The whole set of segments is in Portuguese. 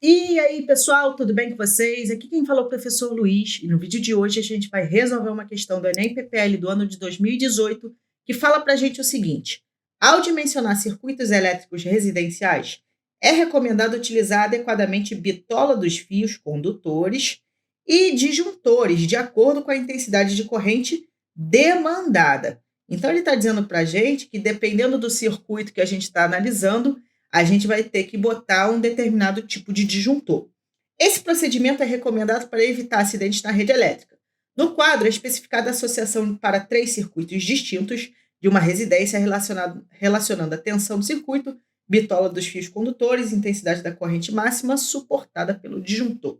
E aí, pessoal, tudo bem com vocês? Aqui quem falou é o professor Luiz, e no vídeo de hoje a gente vai resolver uma questão do Enem PPL do ano de 2018, que fala pra gente o seguinte: ao dimensionar circuitos elétricos residenciais, é recomendado utilizar adequadamente bitola dos fios condutores e disjuntores, de acordo com a intensidade de corrente demandada. Então, ele está dizendo para a gente que, dependendo do circuito que a gente está analisando, a gente vai ter que botar um determinado tipo de disjuntor. Esse procedimento é recomendado para evitar acidentes na rede elétrica. No quadro é especificada a associação para 3 circuitos distintos de uma residência relacionando a tensão do circuito, bitola dos fios condutores, intensidade da corrente máxima suportada pelo disjuntor.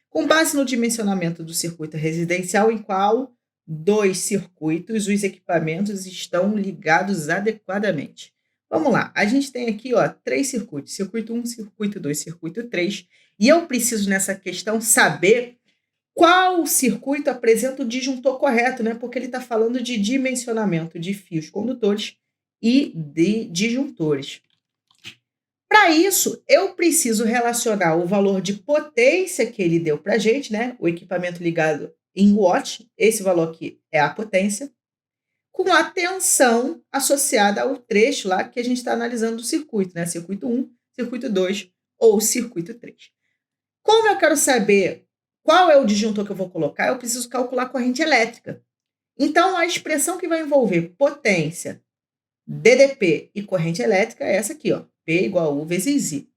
Com base no dimensionamento do circuito residencial, em qual 2 circuitos os equipamentos estão ligados adequadamente. Vamos lá, a gente tem aqui 3 circuitos, circuito 1, circuito 2, circuito 3, e eu preciso nessa questão saber qual circuito apresenta o disjuntor correto, né? Porque ele está falando de dimensionamento de fios condutores e de disjuntores. Para isso, eu preciso relacionar o valor de potência que ele deu para a gente, né? O equipamento ligado em watt, esse valor aqui é a potência, com a tensão associada ao trecho lá que a gente está analisando do circuito, né? Circuito 1, circuito 2 ou circuito 3. Como eu quero saber qual é o disjuntor que eu vou colocar, eu preciso calcular a corrente elétrica. Então, a expressão que vai envolver potência, DDP e corrente elétrica é essa aqui, P igual a U vezes I.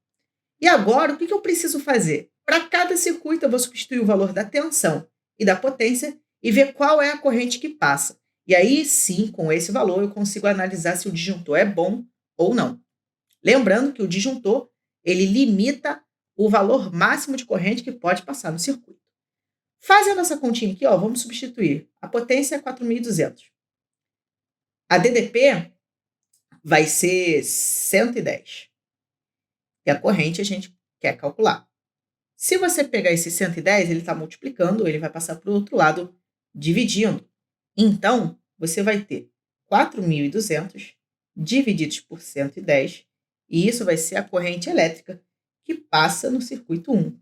E agora, o que eu preciso fazer? Para cada circuito, eu vou substituir o valor da tensão e da potência e ver qual é a corrente que passa. E aí, sim, com esse valor, eu consigo analisar se o disjuntor é bom ou não. Lembrando que o disjuntor, ele limita o valor máximo de corrente que pode passar no circuito. Fazendo essa continha aqui, vamos substituir. A potência é 4.200. A DDP vai ser 110. E a corrente a gente quer calcular. Se você pegar esse 110, ele está multiplicando, ele vai passar para o outro lado, dividindo. Então, você vai ter 4.200 divididos por 110, e isso vai ser a corrente elétrica que passa no circuito 1.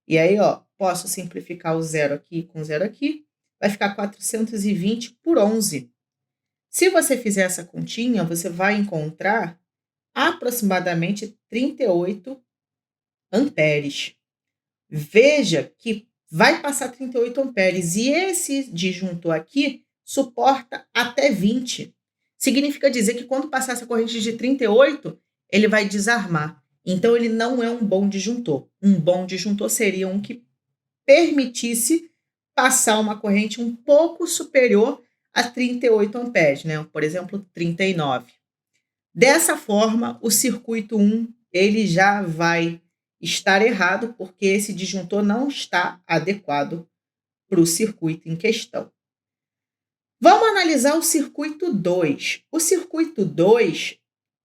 E aí, posso simplificar o zero aqui com zero aqui, vai ficar 420 por 11. Se você fizer essa continha, você vai encontrar aproximadamente 38 amperes. Veja que vai passar 38 amperes e esse disjuntor aqui suporta até 20. Significa dizer que quando passar essa corrente de 38, ele vai desarmar. Então, ele não é um bom disjuntor. Um bom disjuntor seria um que permitisse passar uma corrente um pouco superior a 38 amperes, né? Por exemplo, 39. Dessa forma, o circuito 1 ele já vai estar errado, porque esse disjuntor não está adequado para o circuito em questão. Vamos analisar o circuito 2. O circuito 2,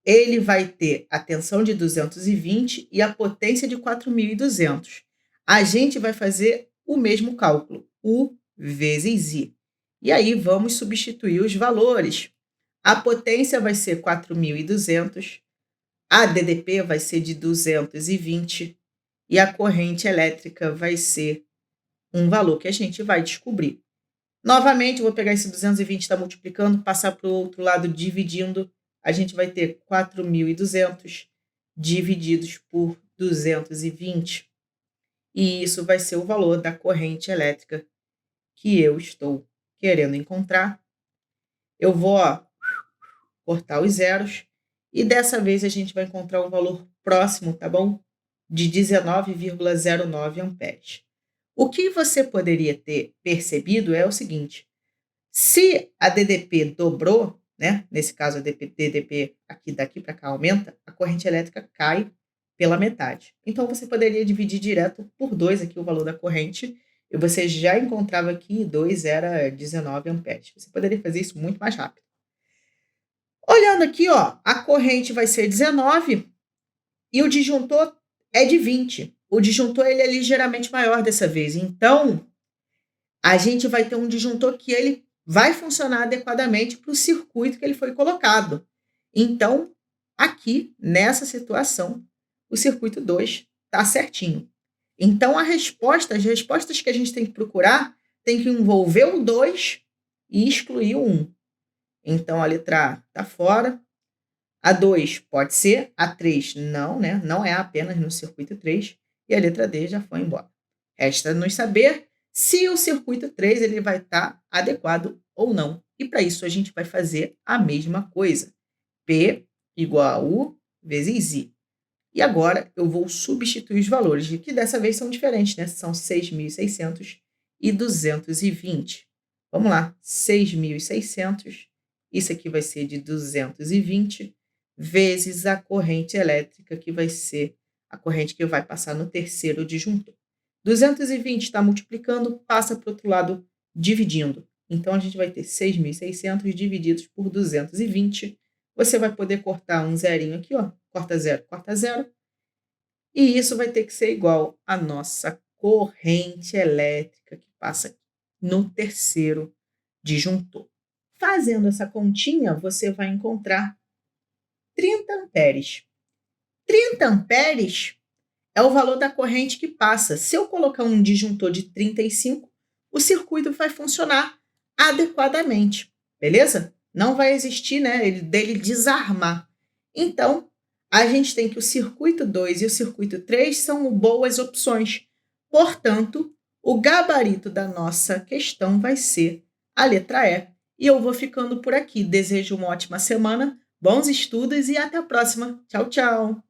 ele vai ter a tensão de 220 e a potência de 4.200. A gente vai fazer o mesmo cálculo, U vezes I. E aí vamos substituir os valores. A potência vai ser 4.200, a DDP vai ser de 220 e a corrente elétrica vai ser um valor que a gente vai descobrir. Novamente, eu vou pegar esse 220, está multiplicando, passar para o outro lado, dividindo. A gente vai ter 4.200 divididos por 220. E isso vai ser o valor da corrente elétrica que eu estou querendo encontrar. Eu vou cortar os zeros. E dessa vez a gente vai encontrar um valor próximo, tá bom? De 19,09 amperes. O que você poderia ter percebido é o seguinte: se a DDP dobrou, né? Nesse caso a DDP aqui daqui para cá aumenta, a corrente elétrica cai pela metade. Então você poderia dividir direto por 2 aqui o valor da corrente e você já encontrava aqui 2 era 19 amperes. Você poderia fazer isso muito mais rápido. Olhando aqui, a corrente vai ser 19 e o disjuntor é de 20. O disjuntor ele é ligeiramente maior dessa vez. Então, a gente vai ter um disjuntor que ele vai funcionar adequadamente para o circuito que ele foi colocado. Então, aqui, nessa situação, o circuito 2 tá certinho. Então, as respostas que a gente tem que procurar tem que envolver o 2 e excluir o 1. Então, a letra A está fora. A 2 pode ser, a 3 não, né? Não é apenas no circuito 3. E a letra D já foi embora. Resta nos saber se o circuito 3 ele vai estar adequado ou não. E para isso a gente vai fazer a mesma coisa. P igual a U vezes I. E agora eu vou substituir os valores, que dessa vez são diferentes, né? São 6.600 e 220. Vamos lá, 6.600, isso aqui vai ser de 220, vezes a corrente elétrica, que vai ser a corrente que vai passar no terceiro disjuntor. 220 está multiplicando, passa para o outro lado dividindo. Então, a gente vai ter 6.600 divididos por 220. Você vai poder cortar um zerinho aqui, ó. Corta zero. E isso vai ter que ser igual à nossa corrente elétrica que passa no terceiro disjuntor. Fazendo essa continha, você vai encontrar 30 amperes. 30 amperes é o valor da corrente que passa. Se eu colocar um disjuntor de 35, o circuito vai funcionar adequadamente, beleza? Não vai existir, né, dele desarmar. Então, a gente tem que o circuito 2 e o circuito 3 são boas opções. Portanto, o gabarito da nossa questão vai ser a letra E. E eu vou ficando por aqui. Desejo uma ótima semana, bons estudos e até a próxima. Tchau, tchau!